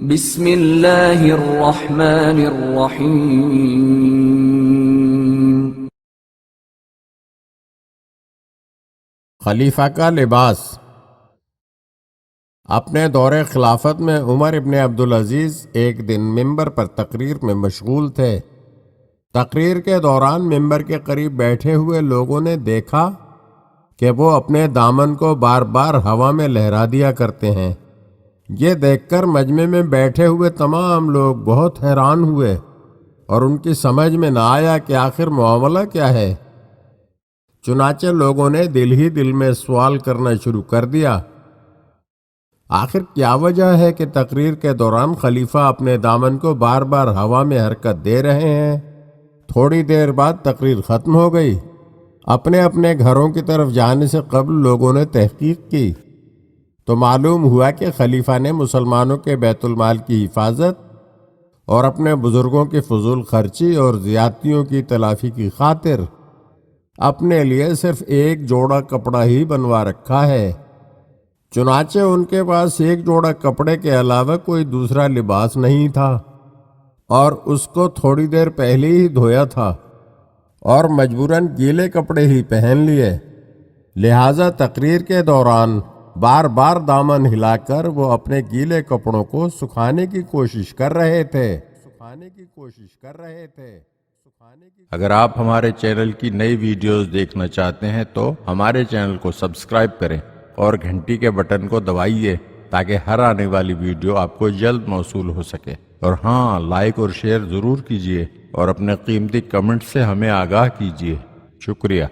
بسم اللہ الرحمن الرحیم۔ خلیفہ کا لباس۔ اپنے دور خلافت میں عمر ابن عبدالعزیز ایک دن ممبر پر تقریر میں مشغول تھے۔ تقریر کے دوران ممبر کے قریب بیٹھے ہوئے لوگوں نے دیکھا کہ وہ اپنے دامن کو بار بار ہوا میں لہرا دیا کرتے ہیں۔ یہ دیکھ کر مجمع میں بیٹھے ہوئے تمام لوگ بہت حیران ہوئے اور ان کی سمجھ میں نہ آیا کہ آخر معاملہ کیا ہے۔ چنانچہ لوگوں نے دل ہی دل میں سوال کرنا شروع کر دیا، آخر کیا وجہ ہے کہ تقریر کے دوران خلیفہ اپنے دامن کو بار بار ہوا میں حرکت دے رہے ہیں؟ تھوڑی دیر بعد تقریر ختم ہو گئی۔ اپنے اپنے گھروں کی طرف جانے سے قبل لوگوں نے تحقیق کی تو معلوم ہوا کہ خلیفہ نے مسلمانوں کے بیت المال کی حفاظت اور اپنے بزرگوں کی فضول خرچی اور زیادتیوں کی تلافی کی خاطر اپنے لیے صرف ایک جوڑا کپڑا ہی بنوا رکھا ہے۔ چنانچہ ان کے پاس ایک جوڑا کپڑے کے علاوہ کوئی دوسرا لباس نہیں تھا اور اس کو تھوڑی دیر پہلے ہی دھویا تھا اور مجبوراً گیلے کپڑے ہی پہن لیے، لہٰذا تقریر کے دوران بار بار دامن ہلا کر وہ اپنے گیلے کپڑوں کو سکھانے کی کوشش کر رہے تھے۔ اگر آپ ہمارے چینل کی نئی ویڈیوز دیکھنا چاہتے ہیں تو ہمارے چینل کو سبسکرائب کریں اور گھنٹی کے بٹن کو دبائیے تاکہ ہر آنے والی ویڈیو آپ کو جلد موصول ہو سکے۔ اور ہاں، لائک اور شیئر ضرور کیجیے اور اپنے قیمتی کمنٹ سے ہمیں آگاہ کیجیے۔ شکریہ۔